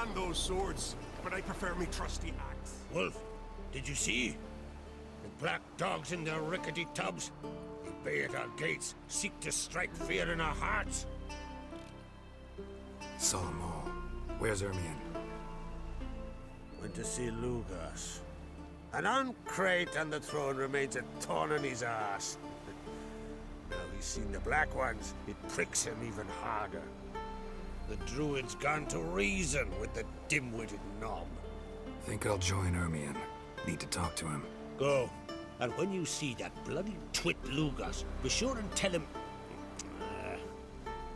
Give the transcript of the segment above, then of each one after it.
Grand those swords, but I prefer me trusty axe. Wolf, did you see? The black dogs in their rickety tubs. They bay at our gates, seek to strike fear in our hearts. Saw them all. Where's Ermion? Went to see Lugas. An uncrate on the throne remains a thorn in his ass. Now he's seen the Black Ones, it pricks him even harder. The Druid's gone to reason with the dim-witted knob. Think I'll join Ermion. Need to talk to him. Go. And when you see that bloody twit Lugas, be sure and tell him...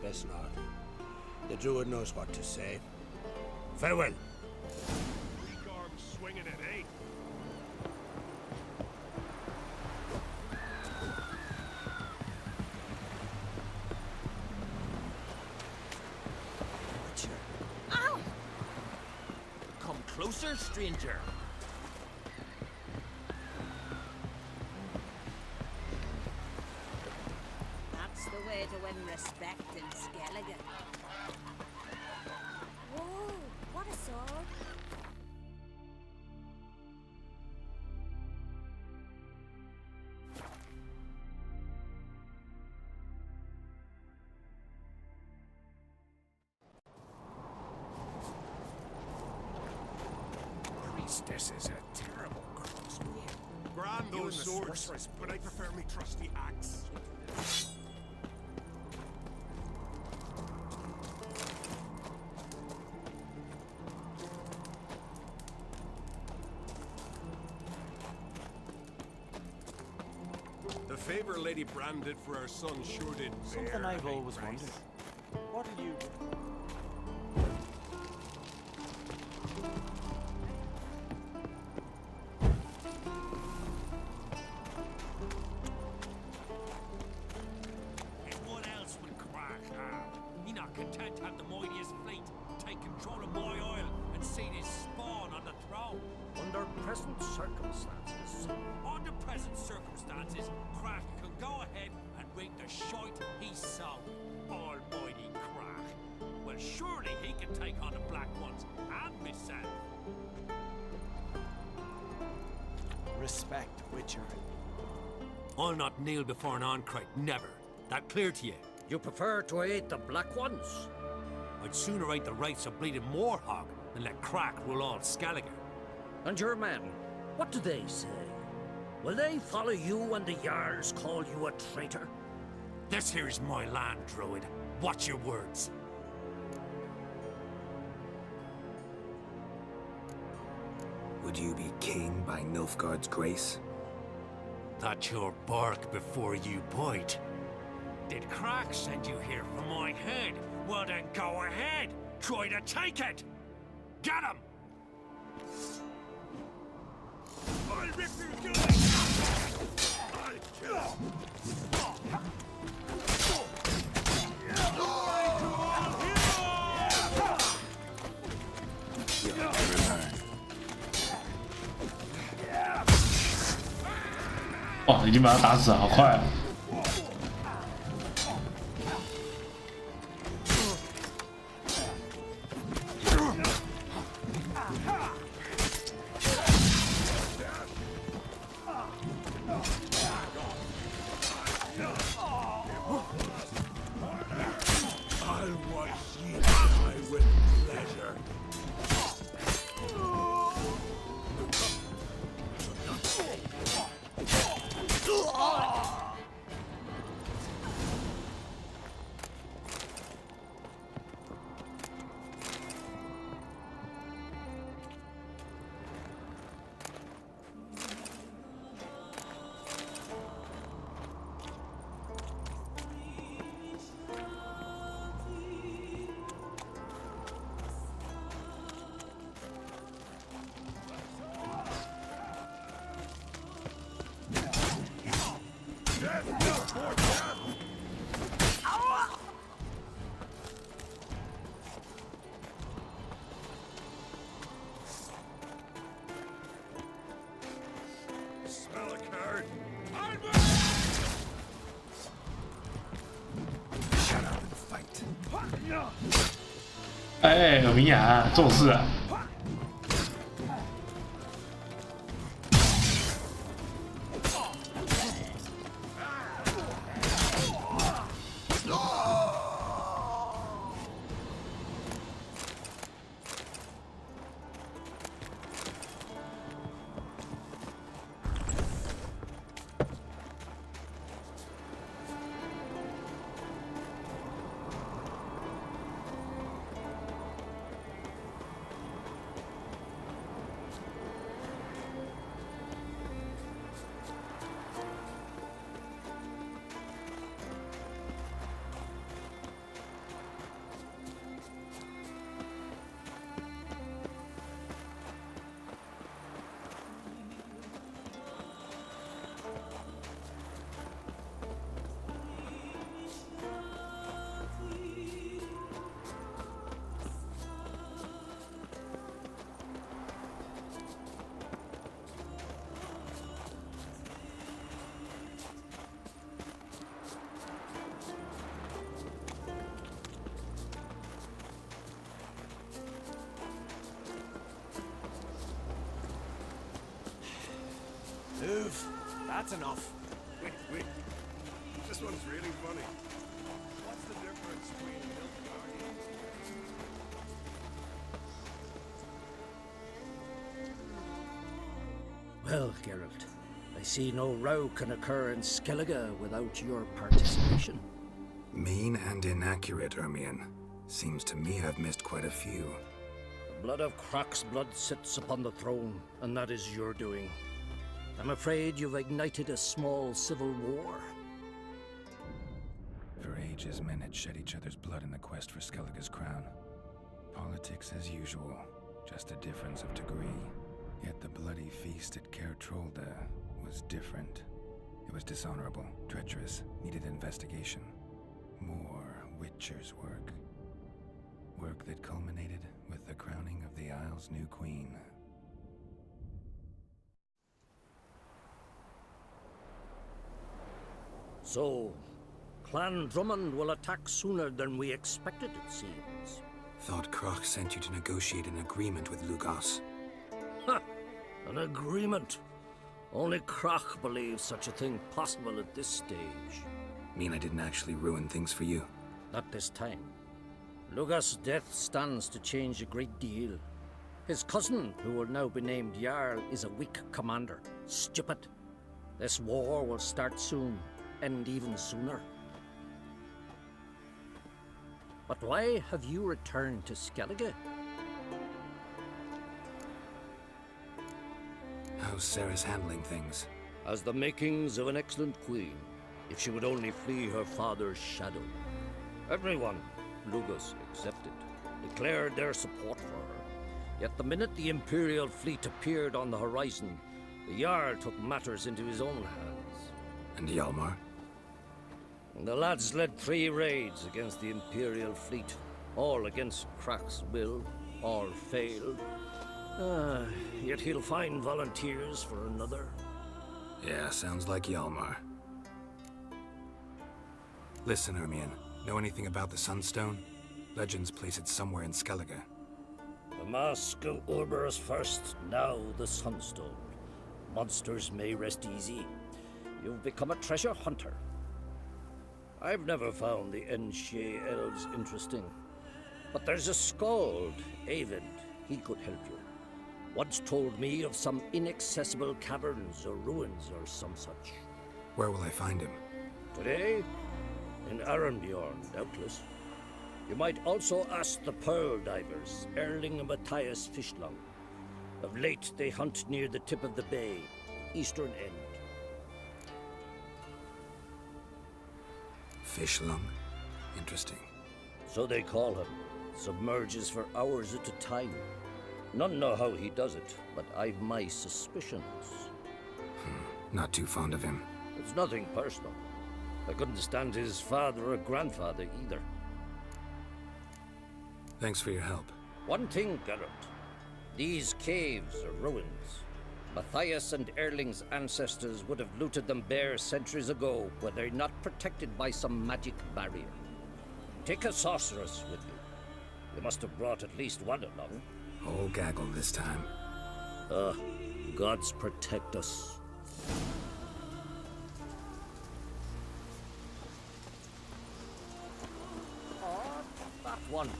best not. The Druid knows what to say. Farewell. Weak arms swinging it, eh? Ow! Come closer, stranger. That's the way to win respect in Skellige. Whoa, what a sword. Priestess is a terrible cross. Grand You those and the swords, sorceress but I prefer me trusty axe. The favor Lady Brand did for our son sure did Something bear I've a always price. wondered. What are you... And what else will crack have? Me not content to have the mightiest fleet take control of my oil and see this spawn on the throne. Under present circumstances. Under present circumstances, Crack can go ahead and reap the shite he sowed. Almighty Crack. Well, surely he can take on the Black Ones and myself. Respect, Witcher. I'll not kneel before an Oncrite, never. That clear to you? You prefer to aid the Black Ones? I'd sooner aid the rights of bleeding Moorhog than let Crack rule all Skellige. And your men, what do they say? Will they follow you when the Jarls call you a traitor? This here is my land, Druid. Watch your words. Would you be king by Nilfgaard's grace? That's your bark before you bite. Did Crack send you here for my head? Well then go ahead. Try to take it. Get him! I'll rip you good! I'll kill him! 哇，已经把他打死了，好快啊！哎，尔米亚做事啊！Move. That's enough. Wait. This one's really funny. What's the difference between Nilfgaard? Well, Geralt, I see no row can occur in Skellige without your participation. Mean and inaccurate, Ermion. Seems to me I've missed quite a few. The blood of Croc's blood sits upon the throne, and that is your doing. I'm afraid you've ignited a small civil war. For ages, men had shed each other's blood in the quest for Skellige's crown. Politics as usual, just a difference of degree. Yet the bloody feast at Caer Trolda was different. It was dishonorable, treacherous, needed investigation. More Witcher's work. Work that culminated with the crowning of the Isle's new queen. So, Clan Drummond will attack sooner than we expected, it seems. Thought Croc sent you to negotiate an agreement with Lugos. Ha! An agreement. Only Croc believes such a thing possible at this stage. Mean I didn't actually ruin things for you? Not this time. Lugos' death stands to change a great deal. His cousin, who will now be named Jarl, is a weak commander. Stupid. This war will start soon, end even sooner. But why have you returned to Skellige? How's Sarah's handling things? Has the makings of an excellent queen, if she would only flee her father's shadow. Everyone, Lugos excepted, declared their support for her. Yet the minute the Imperial fleet appeared on the horizon, the Jarl took matters into his own hands. And Hjalmar? The lads led 3 raids against the Imperial fleet, all against Croc's will, all failed. Yet he'll find volunteers for another. Yeah, sounds like Hjalmar. Listen, Ermion, know anything about the Sunstone? Legends place it somewhere in Skellige. The mask of Urberus first, now the Sunstone. Monsters may rest easy. You've become a treasure hunter. I've never found the Enshe elves interesting. But there's a skald, Avid. He could help you. Once told me of some inaccessible caverns or ruins or some such. Where will I find him? Today? In Arenbjorn, doubtless. You might also ask the Pearl Divers, Erling and Matthias Fishlung. Of late, they hunt near the tip of the bay, eastern end. Fishlung? Interesting. So they call him. Submerges for hours at a time. None know how he does it, but I've my suspicions. Not too fond of him. It's nothing personal. I couldn't stand his father or grandfather either. Thanks for your help. One thing, Geralt. These caves are ruins. Matthias and Erling's ancestors would have looted them bare centuries ago were they not protected by some magic barrier. Take a sorceress with you. You must have brought at least one along. Whole gaggle this time. Gods protect us. Oh, that one.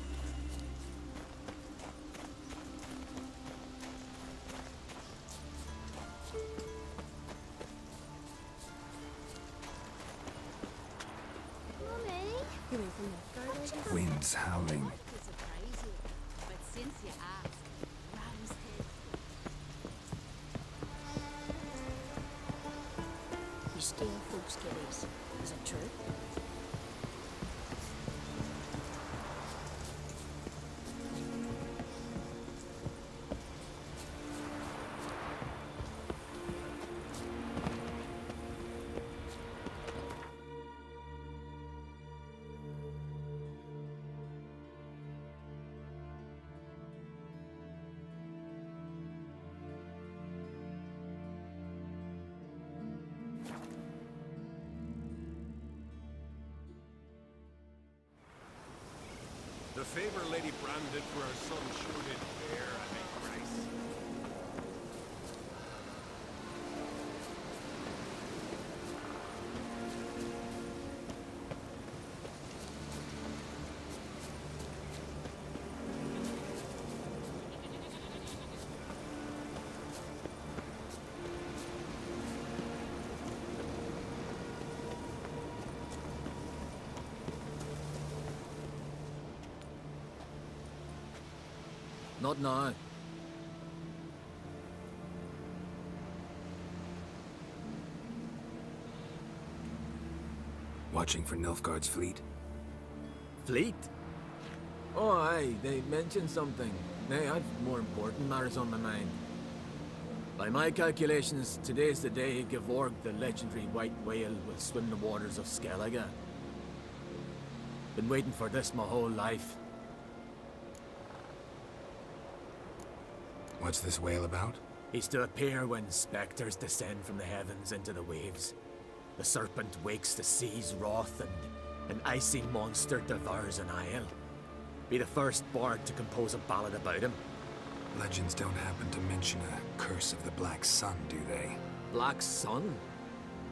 Winds howling. But since you asked, Ram's head. You steal folks' kiddies. Is it true? The favor Lady Bran did for her son sure did bear a big price. Not now. Watching for Nilfgaard's fleet? Fleet? Oh, aye, they mentioned something. Nay, I've more important matters on my mind. By my calculations, today's the day Gevorg, the legendary white whale, will swim the waters of Skellige. Been waiting for this my whole life. What's this whale about? He's to appear when specters descend from the heavens into the waves. The serpent wakes the sea's wrath, and an icy monster devours an isle. Be the first bard to compose a ballad about him. Legends don't happen to mention a curse of the Black Sun, do they? Black Sun?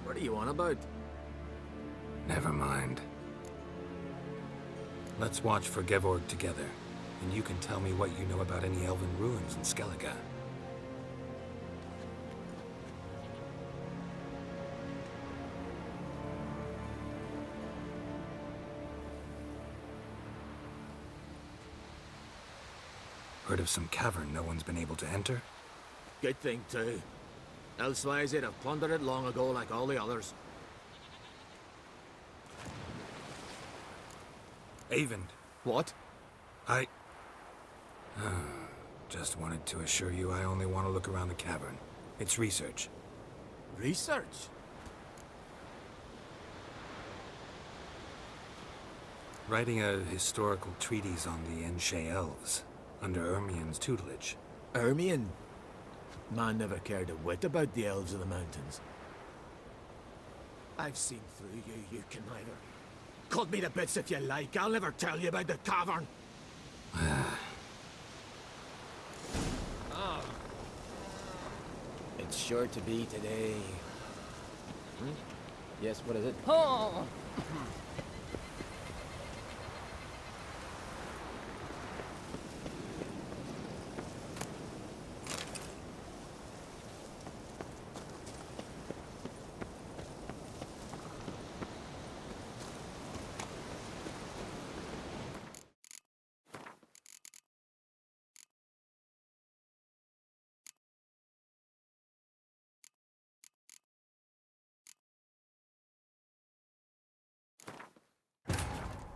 What are you on about? Never mind. Let's watch for Gevorg together, and you can tell me what you know about any elven ruins in Skellige. Heard of some cavern no one's been able to enter? Good thing, too. Elsewise, they'd have plundered it long ago like all the others. Avend. What? I... Just wanted to assure you I only want to look around the cavern. It's research. Research? Writing a historical treatise on the Enshe elves, under Ermien's tutelage. Ermien? Man never cared a whit about the elves of the mountains. I've seen through you, you conniver. Cut me to bits if you like, I'll never tell you about the cavern! It's sure to be today. Yes, what is it? Oh!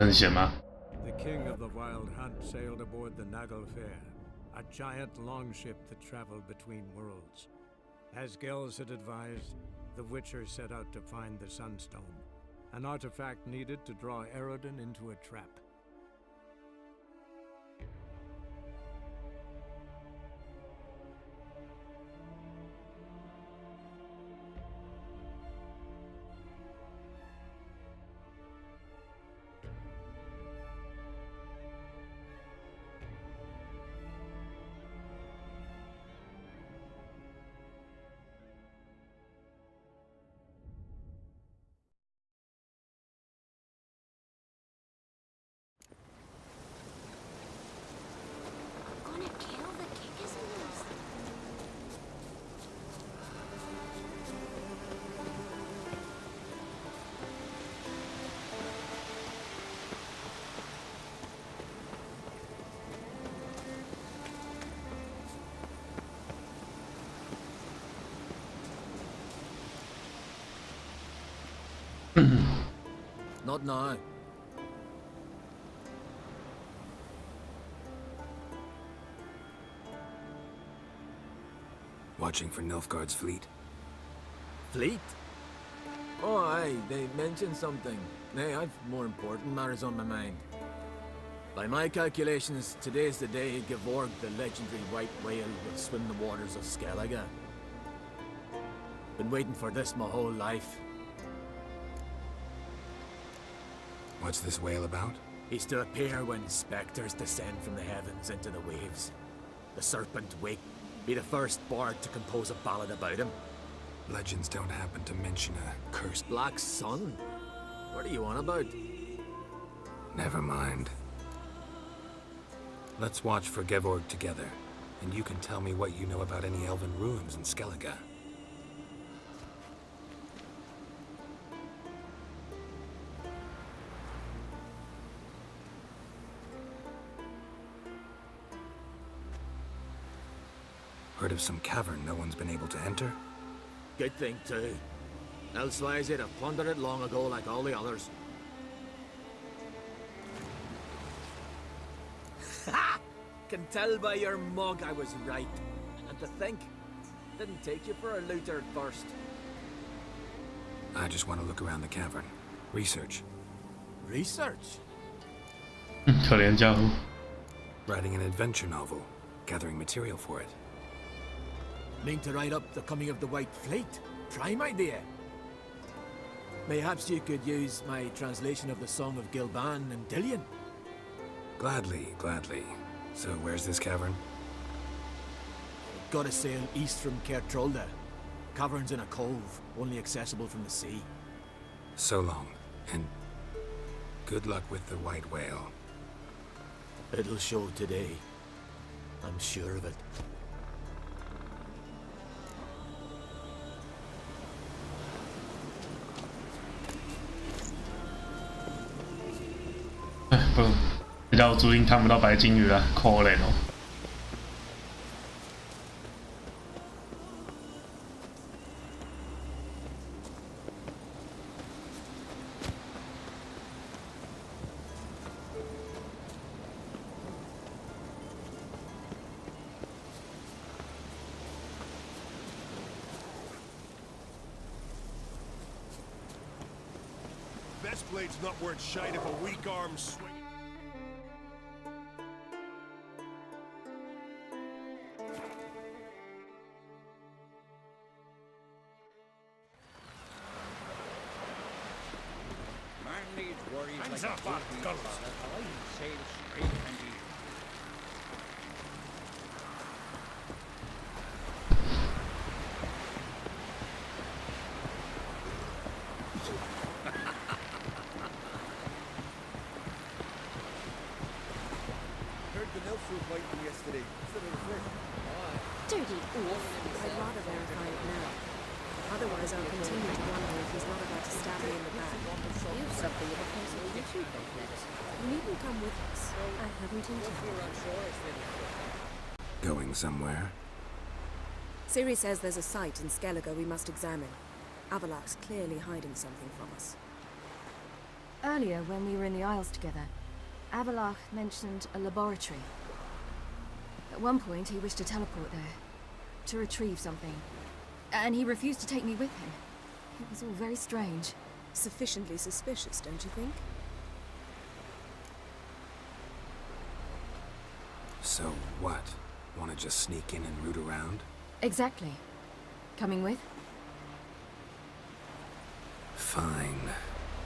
很闲吗？ The king of the Wild Hunt sailed aboard the Naglfare, a giant longship that traveled between worlds. As Gels had advised, the Witcher set out to find the Sunstone, an artifact needed to draw Eredin into a trap. Not now. Watching for Nilfgaard's fleet? Fleet? Oh, aye, they mentioned something. Nay, I've more important matters on my mind. By my calculations, today's the day Gevorg, the legendary white whale, will swim the waters of Skellige. Been waiting for this my whole life. What's this whale about? He's to appear when specters descend from the heavens into the waves. The serpent wake. Be the first bard to compose a ballad about him. Legends don't happen to mention a cursed... Black Sun? What are you on about? Never mind. Let's watch for Gevorg together, and you can tell me what you know about any elven ruins in Skellige. Heard of some cavern no one's been able to enter? Good thing, too. Elsewise, they'd have plundered it long ago like all the others. Ha! Can tell by your mug I was right. And to think, didn't take you for a looter at first. I just want to look around the cavern. Research. Research? 可怜家伙。 Writing an adventure novel. Gathering material for it. Mean to write up the coming of the White Fleet? Prime idea. Mayhaps you could use my translation of the Song of Gilban and Dillion? Gladly, gladly. So where's this cavern? Gotta sail east from Kertrolda. Cavern's in a cove, only accessible from the sea. So long, and good luck with the white whale. It'll show today. I'm sure of it.不，比较注定看不到白金鱼了，可怜哦。Best blade's not worth shite if a weak arm swing. Hands up, on gullers. Sail straight and easy. Heard the Nelf was waiting yesterday. Instead of the fish. Dirty oaf. I'd rather verify it now. Otherwise, I'll continue to wonder if he's not about to stab me in the back. You have something of a personal issue, Complex. You needn't come with us. I haven't intended. Going somewhere? Ciri says there's a site in Skellige we must examine. Avalak's clearly hiding something from us. Earlier, when we were in the Isles together, Avalak mentioned a laboratory. At one point, he wished to teleport there, to retrieve something. And he refused to take me with him. It was all very strange. Sufficiently suspicious, don't you think? So what? Want to just sneak in and root around? Exactly. Coming with? Fine.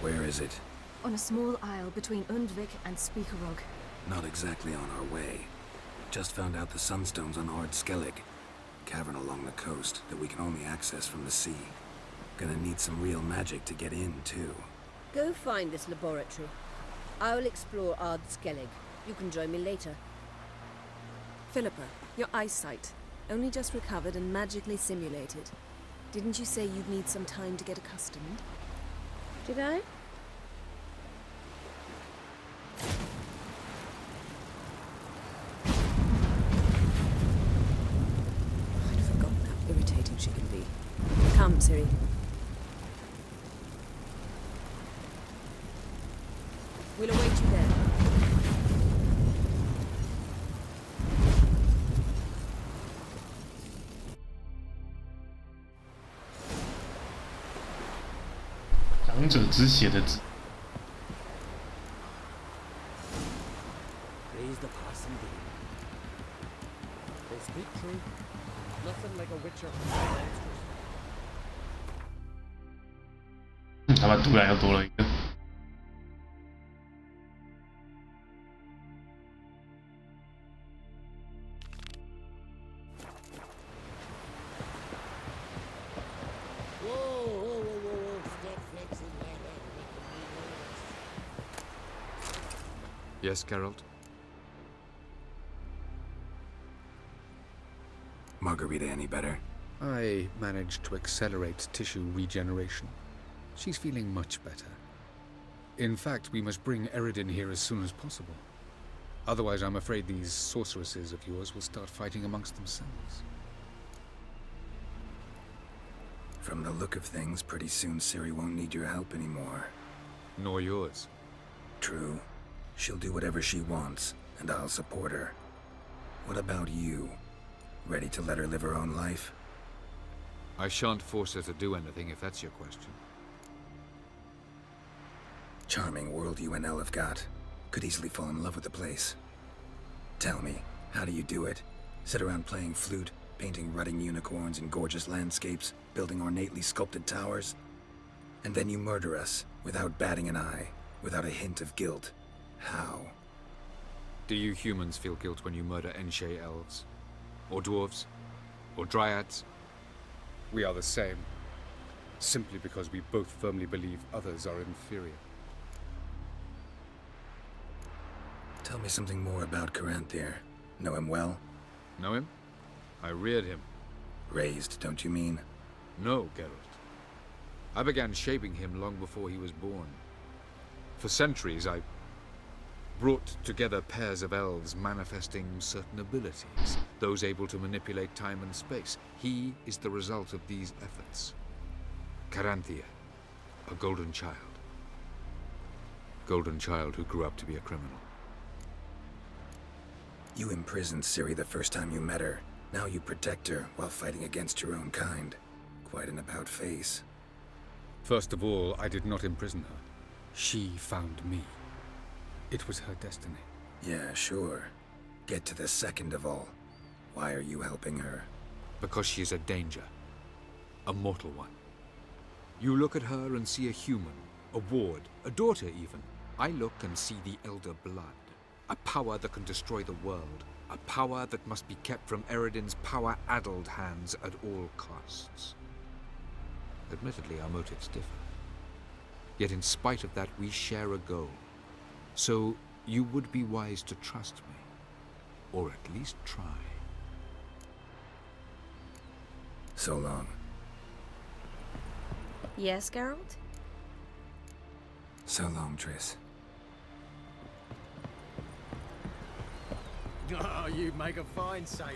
Where is it? On a small isle between Undvik and Speakerog. Not exactly on our way. Just found out the sunstones on Ard Skellig. Cavern along the coast that we can only access from the sea. Gonna need some real magic to get in, too. Go find this laboratory. I will explore Ard Skellig. You can join me later. Philippa, your eyesight. Only just recovered and magically simulated. Didn't you say you'd need some time to get accustomed? Did I? I'd forgotten how irritating she can be. Come, Ciri. We'll await you there. 长者之血的字。 Praise the past indeed. They speak true. Nothing like a witcher. 他把毒来又多了一个。 Yes, Geralt? Margarita any better? I managed to accelerate tissue regeneration. She's feeling much better. In fact, we must bring Eredin here as soon as possible. Otherwise, I'm afraid these sorceresses of yours will start fighting amongst themselves. From the look of things, pretty soon Ciri won't need your help anymore. Nor yours. True. She'll do whatever she wants, and I'll support her. What about you? Ready to let her live her own life? I shan't force her to do anything, if that's your question. Charming world you and Elle have got. Could easily fall in love with the place. Tell me, how do you do it? Sit around playing flute, painting rutting unicorns in gorgeous landscapes, building ornately sculpted towers? And then you murder us, without batting an eye, without a hint of guilt. How? Do you humans feel guilt when you murder Enshe elves? Or dwarves? Or dryads? We are the same. Simply because we both firmly believe others are inferior. Tell me something more about Caranthir. Know him well? Know him? I reared him. Raised, don't you mean? No, Geralt. I began shaping him long before he was born. For centuries, I brought together pairs of elves manifesting certain abilities, those able to manipulate time and space. He is the result of these efforts. Caranthir, a golden child. Golden child who grew up to be a criminal. You imprisoned Ciri the first time you met her. Now you protect her while fighting against your own kind. Quite an about-face. First of all, I did not imprison her. She found me. It was her destiny. Yeah, sure. Get to the second of all. Why are you helping her? Because she is a danger. A mortal one. You look at her and see a human, a ward, a daughter even. I look and see the Elder Blood. A power that can destroy the world. A power that must be kept from Eredin's power-addled hands at all costs. Admittedly, our motives differ. Yet in spite of that, we share a goal. So, you would be wise to trust me. Or at least try. So long. Yes, Geralt? So long, Triss. Oh, you make a fine sailor.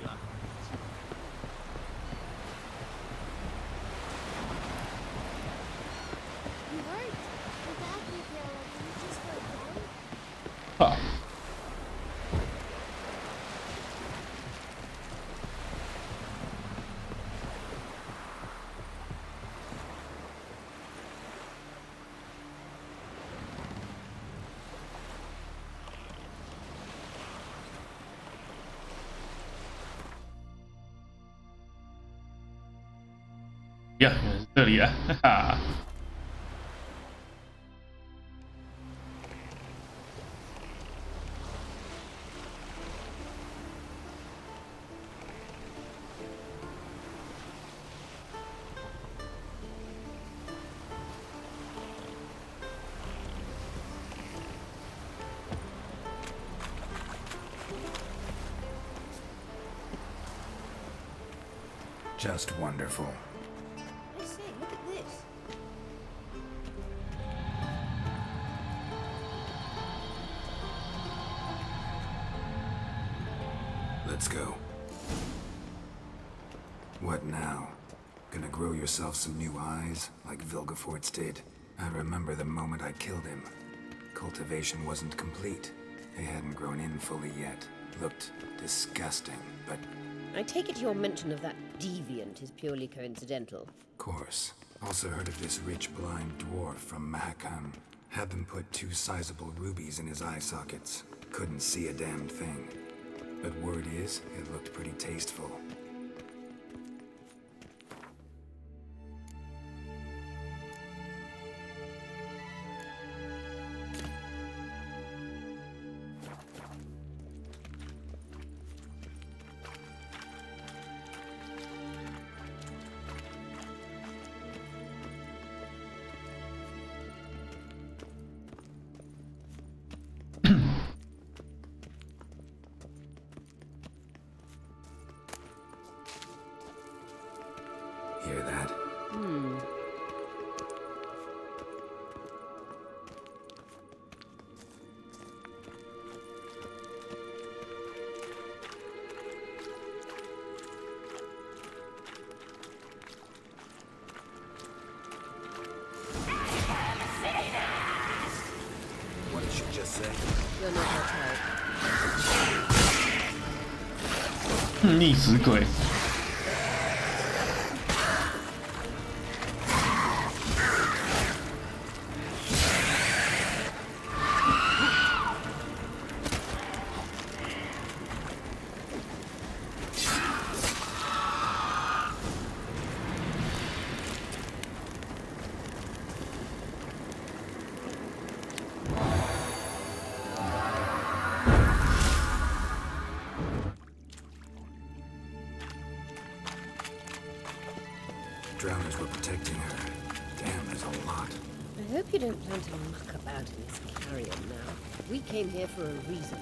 You weren't exactly here, you just were down. Ah.呀，原来是这里啊，哈哈。Just wonderful. I say, look at this. Let's go. What now? Gonna grow yourself some new eyes, like Vilgefortz did? I remember the moment I killed him. Cultivation wasn't complete. They hadn't grown in fully yet. Looked disgusting, but... I take it your mention of that deviant is purely coincidental. Of course. Also heard of this rich blind dwarf from Mahakam. Had them put 2 sizable rubies in his eye sockets. Couldn't see a damn thing. But word is, it looked pretty tasteful. Hear that? What did she just say? You're not her type. 溺死鬼。Drowners were protecting her. Damn, there's a lot. I hope you don't plan to muck about in this carrion now. We came here for a reason.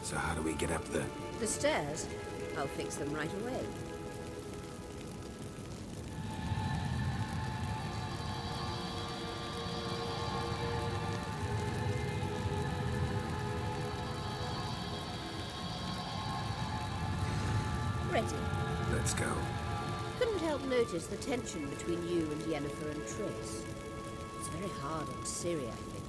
So how do we get up the... The stairs? I'll fix them right away. Ready. Let's go. Couldn't help notice the tension between you and Yennefer and Triss. It's very hard on Ciri, I think.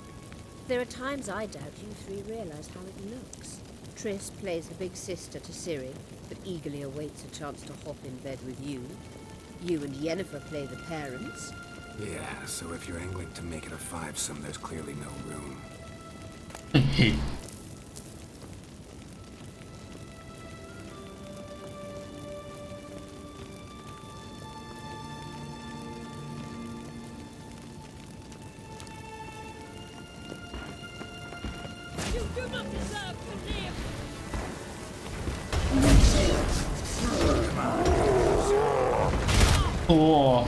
There are times I doubt you 3 realize how it looks. Triss plays the big sister to Ciri, but eagerly awaits a chance to hop in bed with you. You and Yennefer play the parents. Yeah, so if you're angling to make it a 5-some, there's clearly no room. You do not deserve to live!哇！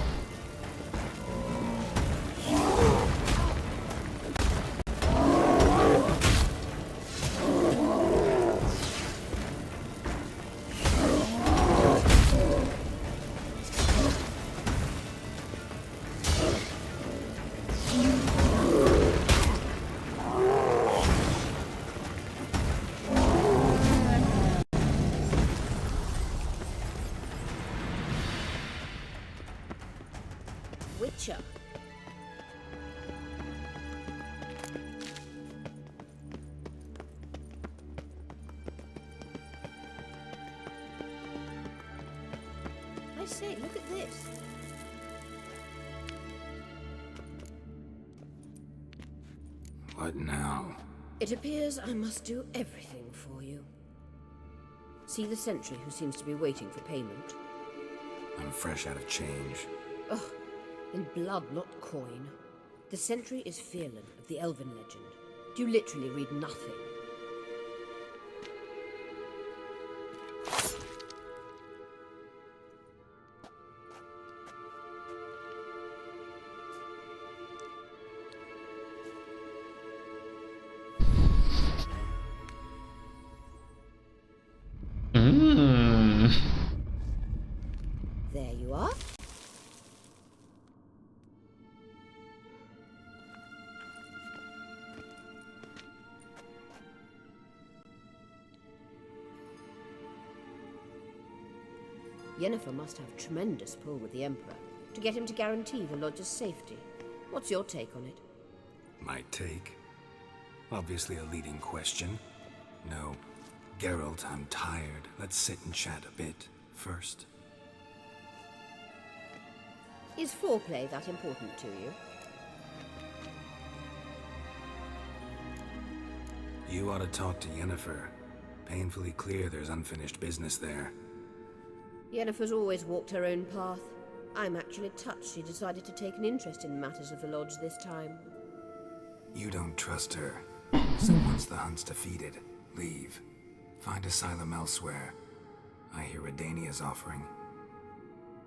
Witcher. I say, look at this. What now? It appears I must do everything for you. See the sentry who seems to be waiting for payment? I'm fresh out of change. Ugh, in blood, not coin. The sentry is Fearlan of the Elven legend. You literally read nothing. There you are. Yennefer must have tremendous pull with the Emperor to get him to guarantee the Lodge's safety. What's your take on it? My take? Obviously a leading question. No. Geralt, I'm tired. Let's sit and chat a bit first. Is foreplay that important to you? You ought to talk to Yennefer. Painfully clear there's unfinished business there. Yennefer's always walked her own path. I'm actually touched she decided to take an interest in matters of the Lodge this time. You don't trust her. So once the hunt's defeated, leave. Find asylum elsewhere. I hear Redania's offering.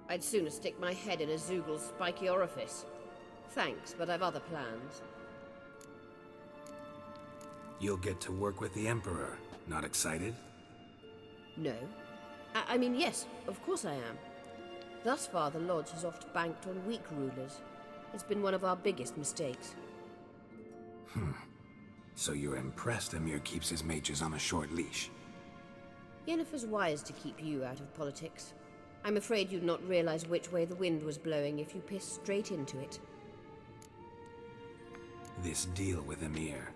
I'd sooner stick my head in a Zoogl's spiky orifice. Thanks, but I've other plans. You'll get to work with the Emperor. Not excited? No. I mean, yes, of course I am. Thus far, the Lodge has oft banked on weak rulers. It's been one of our biggest mistakes. So you're impressed Emir keeps his mages on a short leash? Yennefer's wise to keep you out of politics. I'm afraid you'd not realize which way the wind was blowing if you pissed straight into it. This deal with Emir.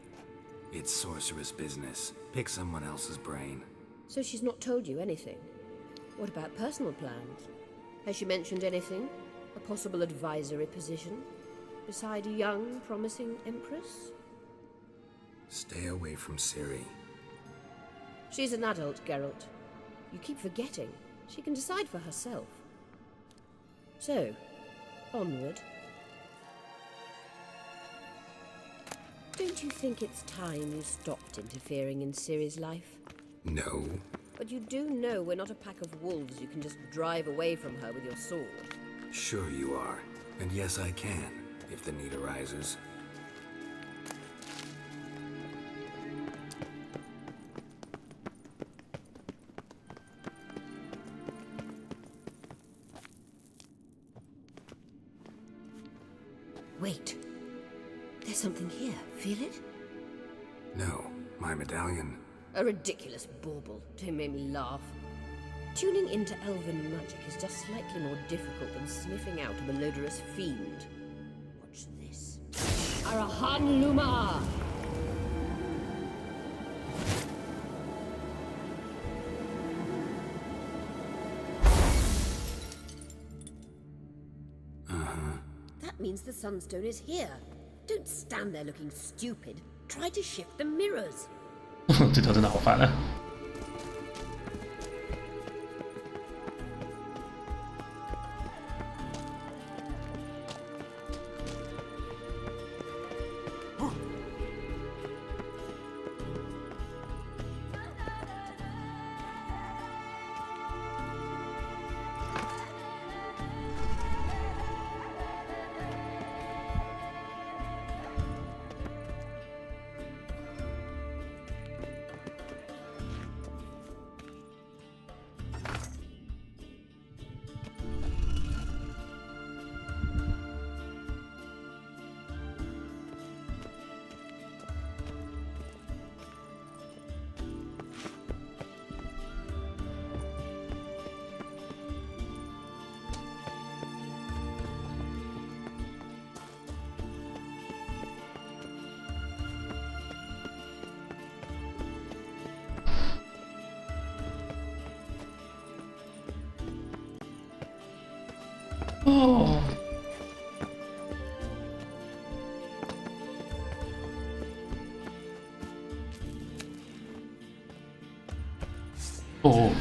It's sorceress business. Pick someone else's brain. So she's not told you anything? What about personal plans? Has she mentioned anything? A possible advisory position? Beside a young, promising Empress? Stay away from Ciri. She's an adult, Geralt. You keep forgetting. She can decide for herself. So, onward. Don't you think it's time you stopped interfering in Ciri's life? No. But you do know we're not a pack of wolves you can just drive away from her with your sword. Sure you are. And yes, I can, if the need arises. Wait. There's something here. Feel it? No. My medallion. A ridiculous bauble. Don't make me laugh. Tuning into elven magic is just slightly more difficult than sniffing out a malodorous fiend. Watch this. Arahan Luma! That means the Sunstone is here. Don't stand there looking stupid. Try to shift the mirrors. 这条真的好烦啊！哦。哦。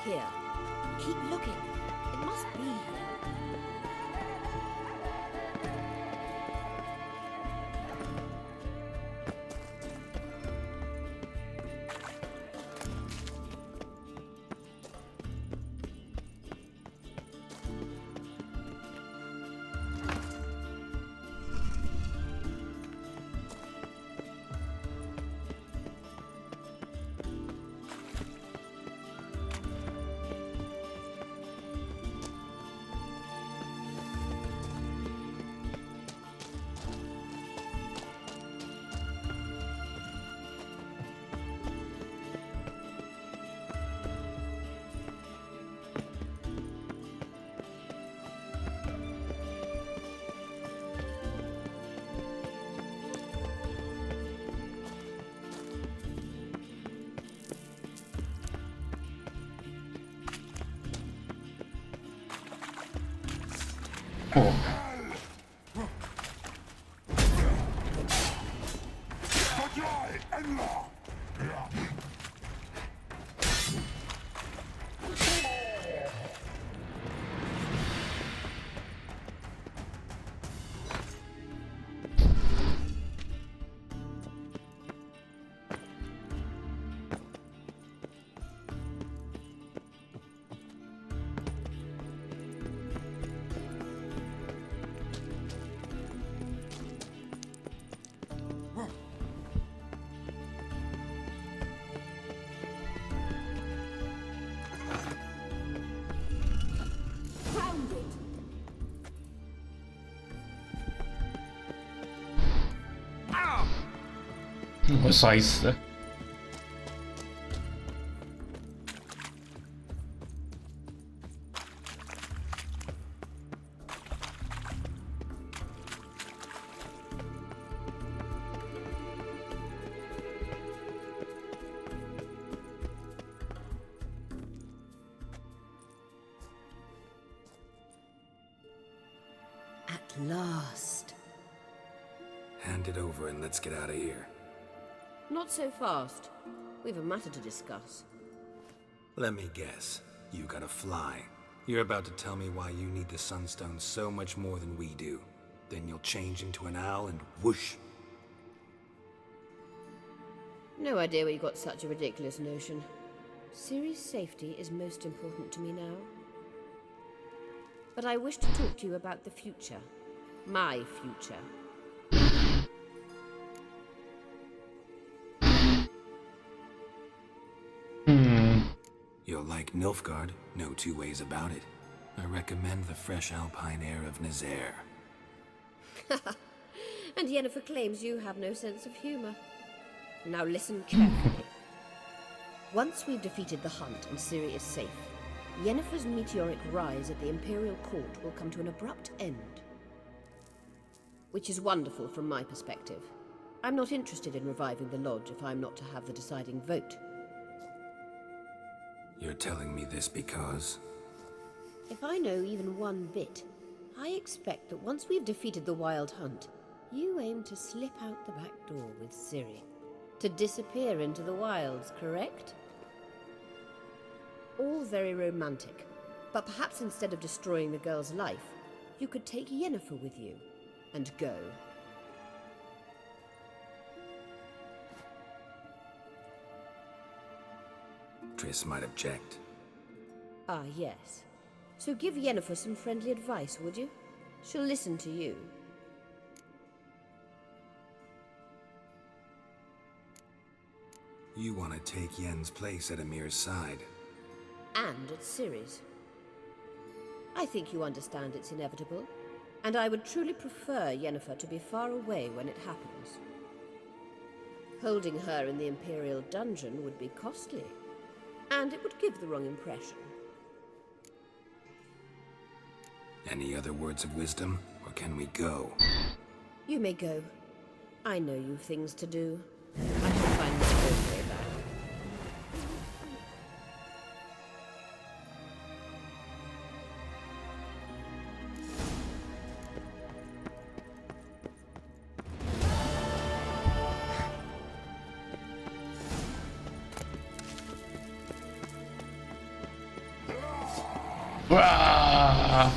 here. Keep looking. It must be here. Oh. What size? At last. Hand it over and let's get out of here. Not so fast. We've a matter to discuss. Let me guess. You gotta fly. You're about to tell me why you need the Sunstone so much more than we do. Then you'll change into an owl and whoosh. No idea where you got such a ridiculous notion. Ciri's safety is most important to me now. But I wish to talk to you about the future. My future. You'll like Nilfgaard, no two ways about it. I recommend the fresh alpine air of Nazaire. And Yennefer claims you have no sense of humor. Now listen carefully. Once we've defeated the Hunt and Ciri is safe, Yennefer's meteoric rise at the Imperial Court will come to an abrupt end. Which is wonderful from my perspective. I'm not interested in reviving the Lodge if I'm not to have the deciding vote. You're telling me this because... If I know even one bit, I expect that once we've defeated the Wild Hunt, you aim to slip out the back door with Ciri. To disappear into the wilds, correct? All very romantic, but perhaps instead of destroying the girl's life, you could take Yennefer with you, and go. Triss might object. Ah, yes. So give Yennefer some friendly advice, would you? She'll listen to you. You want to take Yen's place at Amir's side. And at Ciri's. I think you understand it's inevitable, and I would truly prefer Yennefer to be far away when it happens. Holding her in the Imperial dungeon would be costly, and it would give the wrong impression. Any other words of wisdom, or can we go? You may go. I know you've things to do. I shall find my own way back. 哇！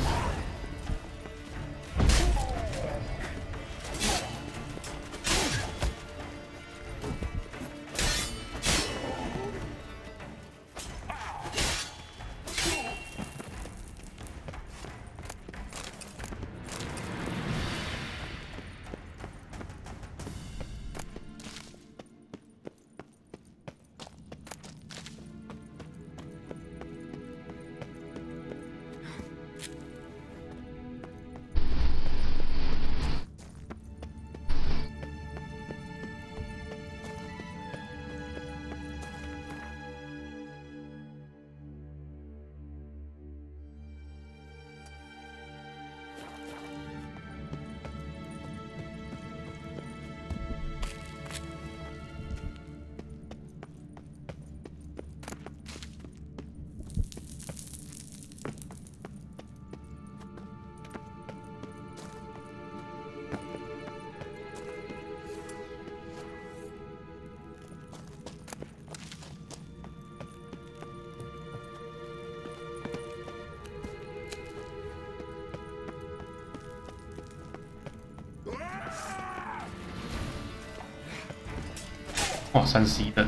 哇，31等。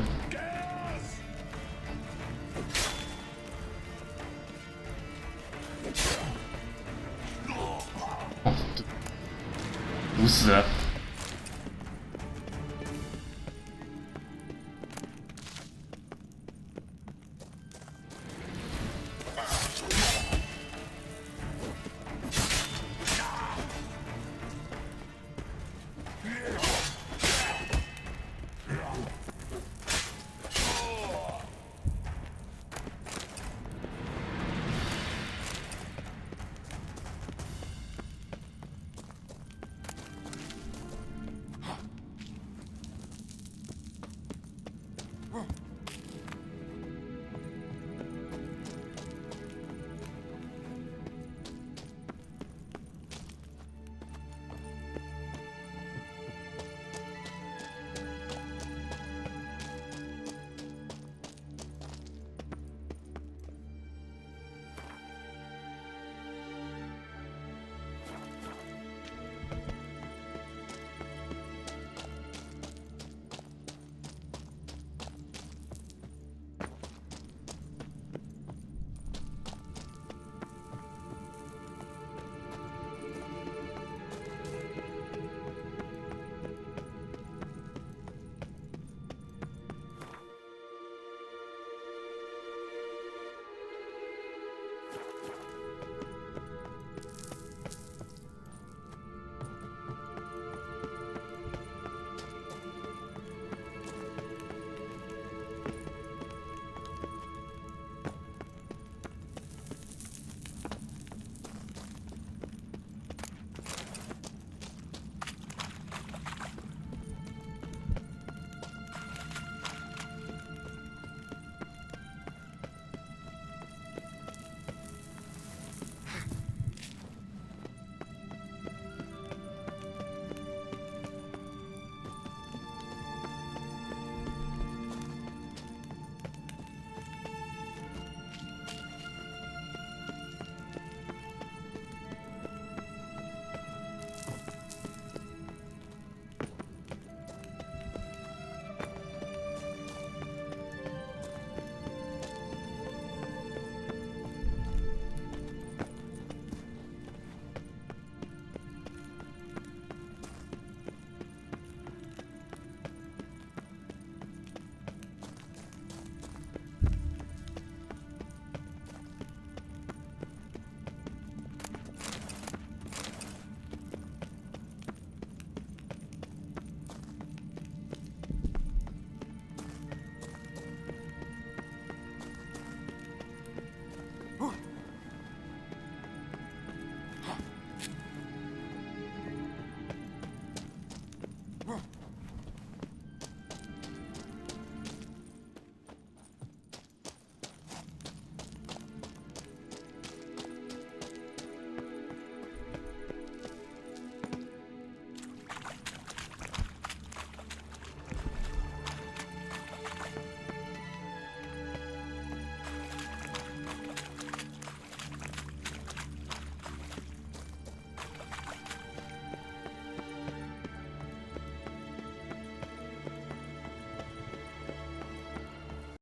哦，毒死了。